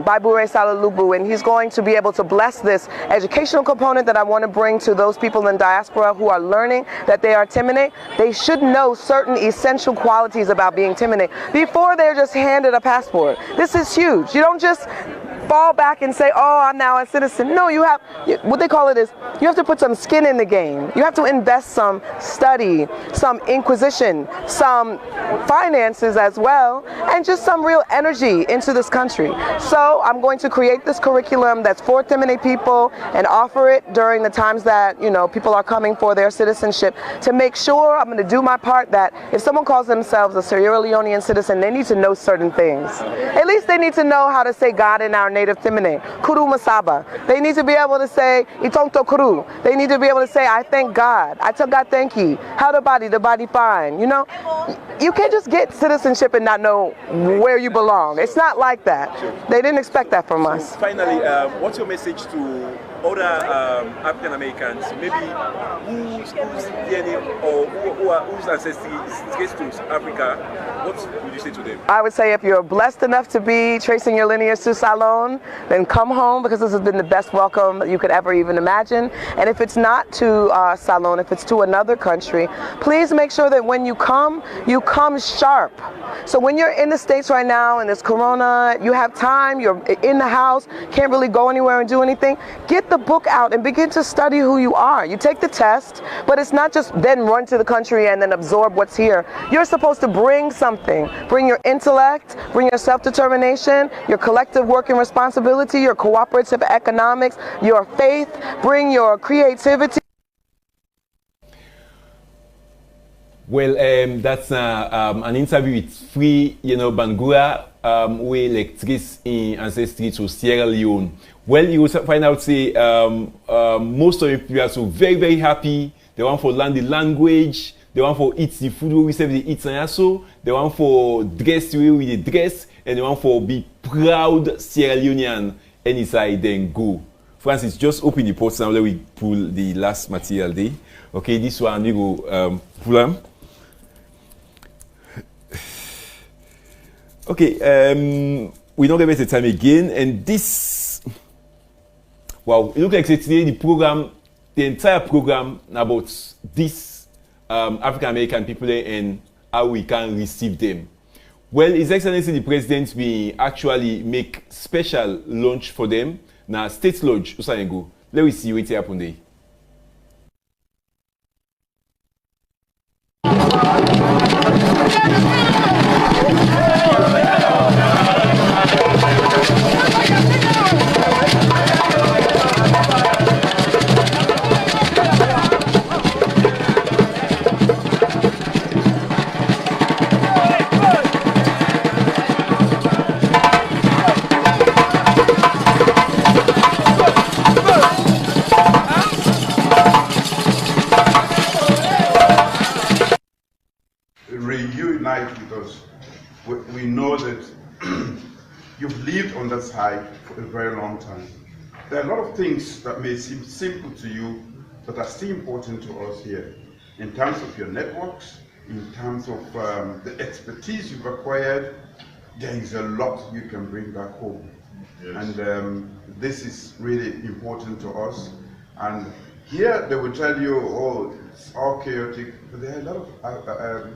E: Baibure Salulubu, and he's going to be able to bless this educational component that I want to bring to those people in diaspora who are learning that they are Timine. They should know certain essential qualities about being Timine before they're just handed a passport. This is huge. You don't just fall back and say, oh, I'm now a citizen. No, you have, what they call it is, you have to put some skin in the game. You have to invest some study, some inquisition, some finances as well, and just some real energy into this country. So I'm going to create this curriculum that's for Timine people and offer it during the times that, you know, people are coming for their citizenship to make sure I'm going to do my part that if someone calls themselves a Sierra Leonean citizen, they need to know certain things. At least they need to know how to say God in our native Timine, Kuru Masaba. They need to be able to say Itonto Kuru. They need to be able to say I thank God. I tell God thank you. How the body fine. You know, you can't just get citizenship and not know where you belong. It's not like that. They didn't expect that from us.
B: Finally, what's your message to other African Americans, maybe whose DNA or whose ancestry is to Africa? What would you say to them?
E: I would say if you're blessed enough to be tracing your lineage to Salon, then come home, because this has been the best welcome you could ever even imagine. And if it's not to Salon, if it's to another country, please make sure that when you come sharp. So when you're in the States right now and there's Corona, you have time, you're in the house, can't really go anywhere and do anything, get the book out and begin to study who you are. You take the test, but it's not just then run to the country and then absorb what's here. You're supposed to bring something. Bring your intellect, bring your self-determination, your collective working responsibility, your cooperative economics, your faith, bring your creativity.
B: Well, that's an interview with Free, Bangura, who is lectrice in ancestry to Sierra Leone. Well, you will find out, say, most of the people are so very, very happy. They want for learn the language. They want for eat the food we serve, they eat and so. They want for dress the way we dress. And they want for be proud Sierra Leonean. Anytime then go. Francis, just open the pots now. Let we pull the last material there. Okay, this one we go pull them. Okay, we don't give it the time again, and this, wow, it looks like today the entire program about this African American people and how we can receive them. Well, His Excellency the President will actually make special lunch for them. Now, State Lodge, Usanengo. Let me see what happen there.
H: We know that you've lived on that side for a very long time. There are a lot of things that may seem simple to you, but are still important to us here. In terms of your networks, in terms of the expertise you've acquired, there is a lot you can bring back home. Yes. And this is really important to us. And here they will tell you, oh, it's all chaotic, but there are a lot of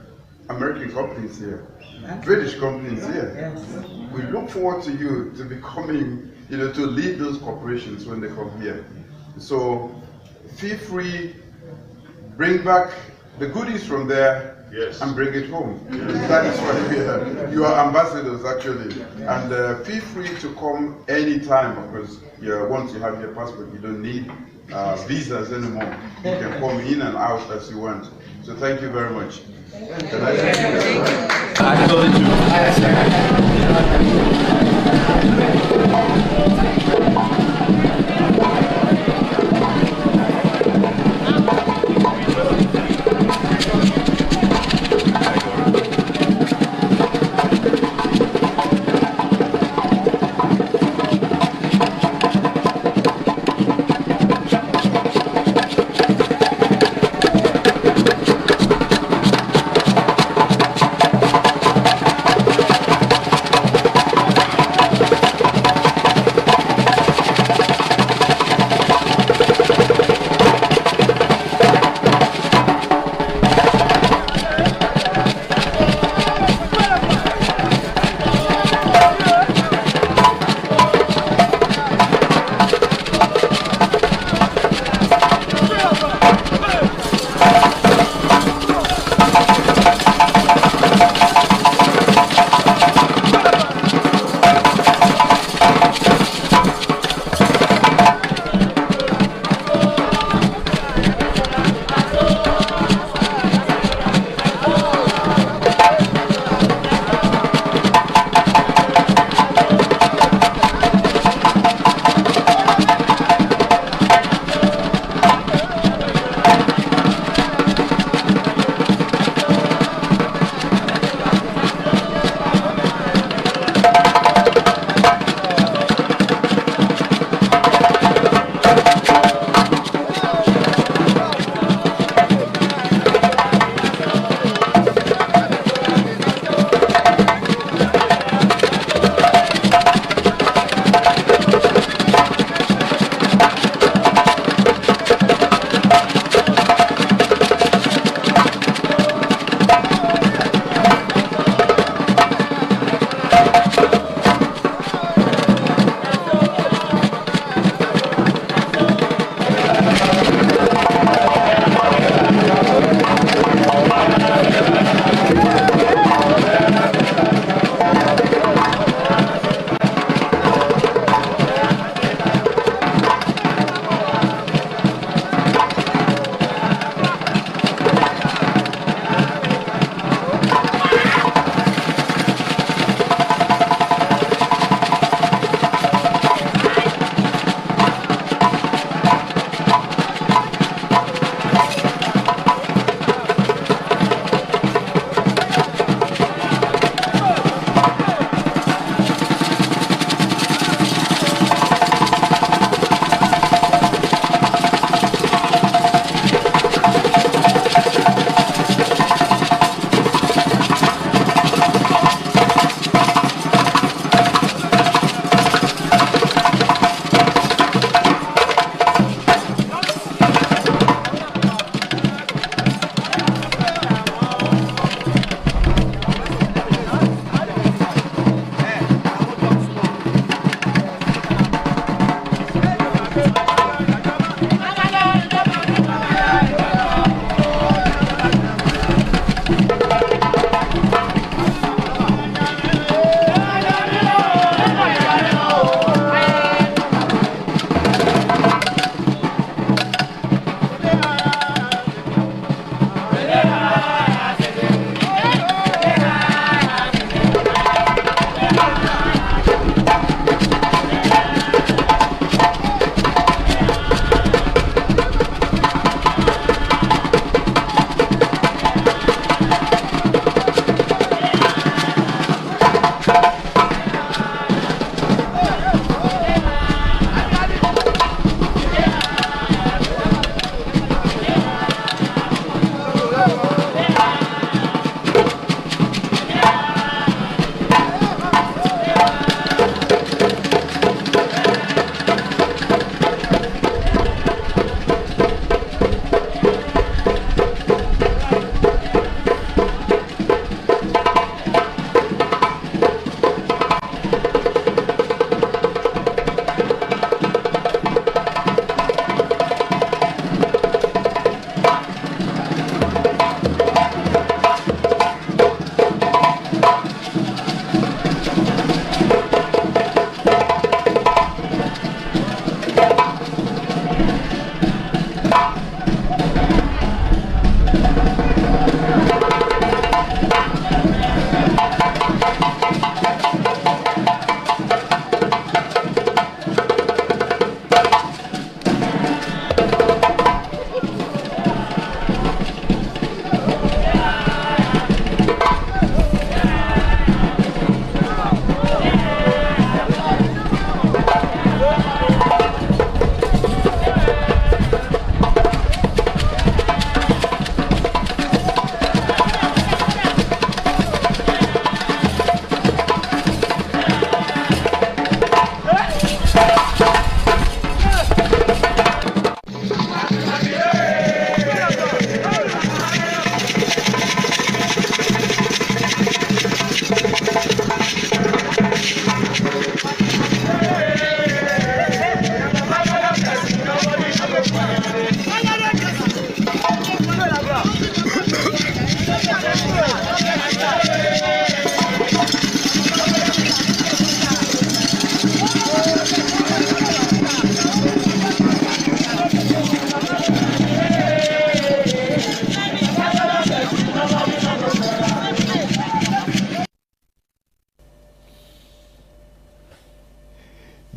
H: American companies here, British companies here. Yes. We look forward to you to becoming, to lead those corporations when they come here. So feel free, bring back the goodies from there, yes, and bring it home. Yes. That is why we are. You are ambassadors actually, and feel free to come anytime, because once you have your passport, you don't need visas anymore. You can come in and out as you want. So thank you very much.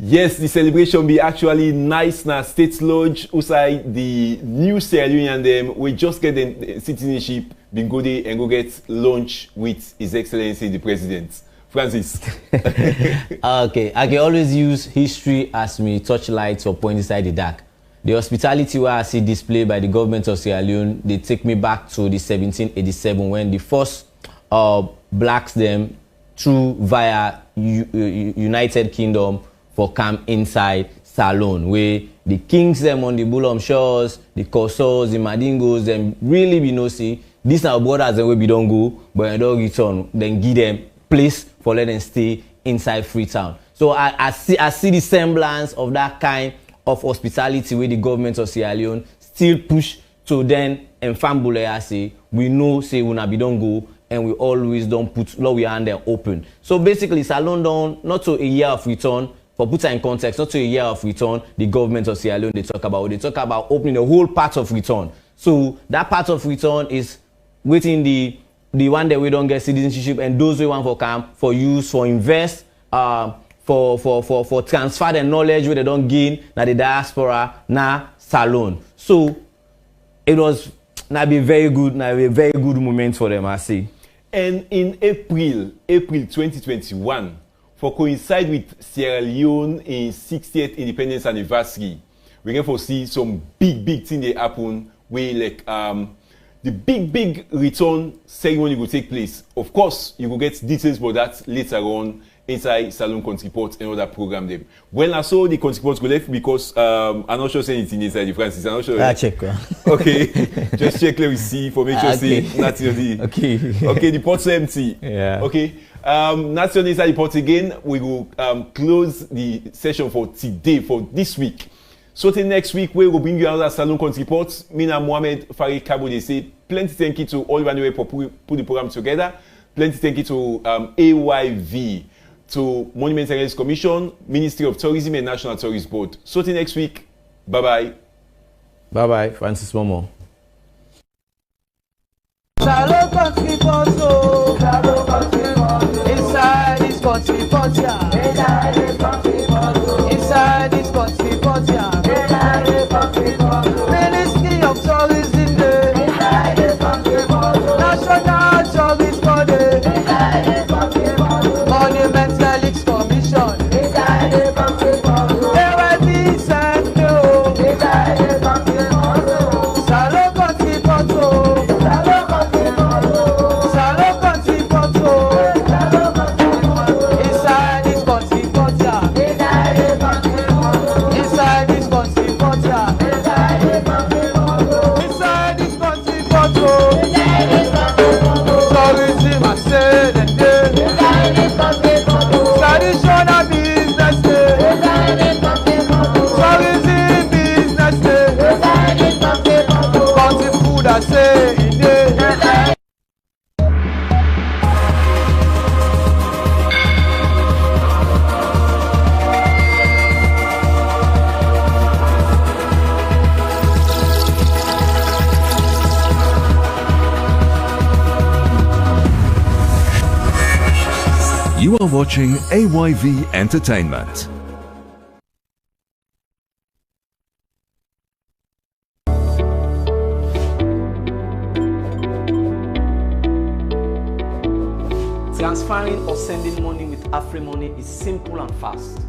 B: Yes, the celebration be actually nice na State Lodge outside the new Sierra Leonean them. We just get the citizenship, been go there and go get lunch with His Excellency the President. Francis.
C: Okay, I can always use history as me touchlight or point inside the dark. The hospitality where I see displayed by the government of Sierra Leone, they take me back to the 1787 when the first blacks them through via United Kingdom for come inside Salon, where the kings them on the Bullom Shores, the Kosos, the Madingos, them really be no see. These are borders and where we don't go, but I don't return, then give them place for let them stay inside Freetown. So I see the semblance of that kind of hospitality where the government of Sierra Leone still push to then and Fambule I say we know say we be don't go and we always don't put law we hand there open. So basically Salon down not to a year of return, for put in context, not to a year of return, the government of Sierra Leone they talk about opening the whole part of return. So that part of return is within the one that we don't get citizenship and those we want for camp for use for invest for transfer the knowledge where they don't gain na the diaspora na Salon. So it was na be very good moment for them I see.
B: And in April 2021, for coincide with Sierra Leone in 60th independence anniversary, we can foresee some big thing they happen where like the big return ceremony will take place. Of course, you will get details about that later on inside Salon Kכntri Pכt and other program them. Well, I saw the Kכntri Pכt go left because I'm not sure saying it's inside the Francis. I'm not sure.
C: I check.
B: Okay, just check let we see for make sure say nationally. Okay, the pot's empty.
C: Yeah.
B: Okay. Nationally inside the pot again. We will close the session for today for this week. So till next week, we will bring you another Salon Kכntri Pכt. Mina Mohamed Farid Kabo, they say plenty thank you to all the for put the program together. Plenty thank you to AYV, to Monument and Relics Commission, Ministry of Tourism and National Tourist Board. So till next week, bye-bye.
C: Bye-bye, Francis Momo.
A: Salon Kכntri Pכt, Salon Kכntri Pכt, inside this Kכntri Pכt, inside this Kכntri Pכt, inside this Kכntri Pכt, inside this Kכntri Pכt, Ministry of Tourism Day, inside this Kכntri Pכt, National Tourist Board, inside this Kכntri Pכt, Monument Relics Commission, inside this Kכntri Pכt, AYV Center, inside this Kכntri Pכt, Salon Kכntri Pכt.
R: You are watching AYV Entertainment.
S: Transferring or sending money with AfriMoney is simple and fast.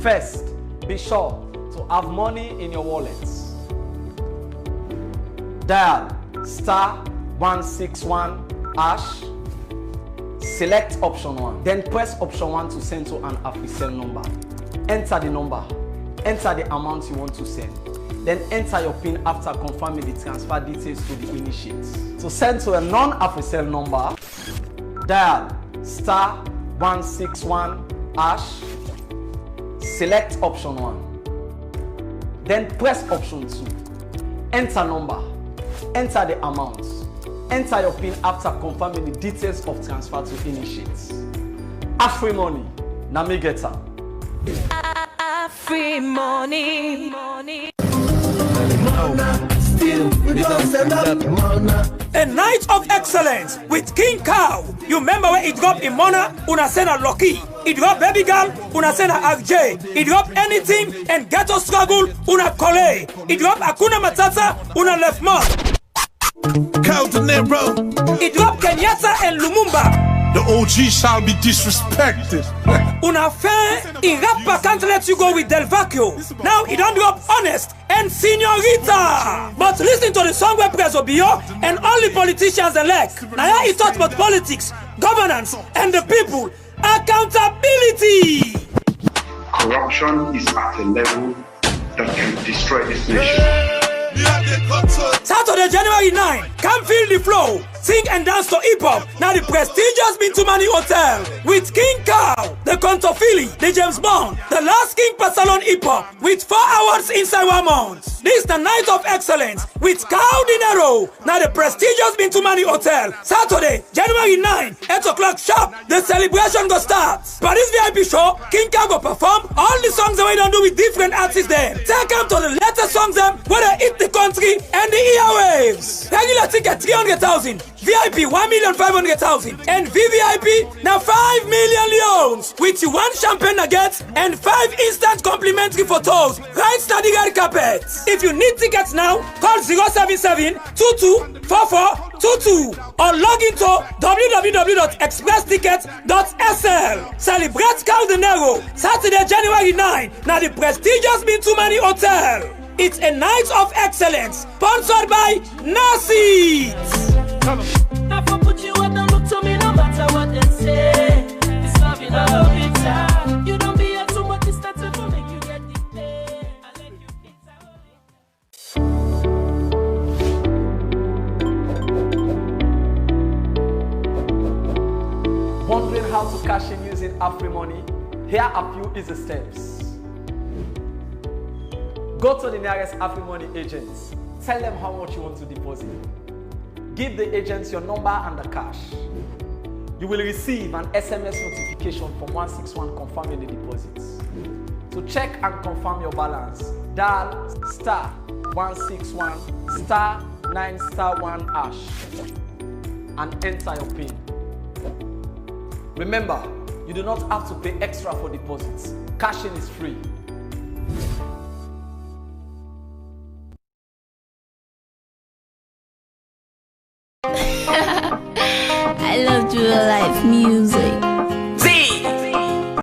S: First, be sure to have money in your wallets. Dial *161#. Select option 1, then press option 1 to send to an AfriCell number. Enter the number, enter the amount you want to send, then enter your PIN after confirming the transfer details to the initiate. To send to a non-AfriCell number, dial *161#. Select option 1, then press option 2. Enter number, enter the amount, enter your PIN after confirming the details of transfer to initiate. AfriMoney, na me get am.
T: AfriMoney.
U: A night of excellence with King Cow. You remember where it got in Mona? Una sena Loki.
T: It drop baby girl, una send a RJ. It drop anything and ghetto struggle, una Kole. It drop Akuna Matata, una left mark.
M: Kaldinero.
T: It drop Kenyatta and Lumumba.
M: The OG shall be disrespected.
T: Una fair, in rapper can't let you go with Del Vecchio. Now it don't drop Honest and Senorita. But listen to the song where Prezo Bio and all the politicians elect. Now he talks about politics, governance, and the people. Accountability.
H: Corruption is at a level that can destroy this nation.
T: Saturday, January 9, come feel the flow. Sing and dance to hip-hop. Now the prestigious Bintumani Hotel with King Cow, the Contofili, the James Bond, the last King Salon hip-hop with 4 hours inside 1 month. This is the night of excellence with Cow Dinero. Now the prestigious Bintumani Hotel. Saturday, January 9, 8 o'clock sharp. The celebration go start. For this VIP show, King Cow go perform all the songs that we don't do with different artists there. Take them to the latest songs them where they hit the country and the airwaves. Regular ticket 300,000. VIP 1,500,000 and VVIP now 5 million leons with 1 champagne nuggets and 5 instant complimentary photos right to the red carpet. If you need tickets now, call 077 2244 22 or log into www.expresstickets.sl. Celebrate Caldinero Saturday, January 9. Now the prestigious Bintumani Hotel. It's a night of excellence sponsored by Nasi.
U: Now for put you up, don't look to me no matter what they say. It's loving all of it. You don't be here too much, it's that to make you get the pay. I let you
S: Wondering how to cash in using AfriMoney? Here are a few easy steps. Go to the nearest AfriMoney agent. Tell them how much you want to deposit. Give the agents your number and the cash. You will receive an SMS notification from 161 confirming the deposits. To check and confirm your balance, dial *161 *9*1# and enter your PIN. Remember, you do not have to pay extra for deposits. Cashing is free.
V: I love real life music.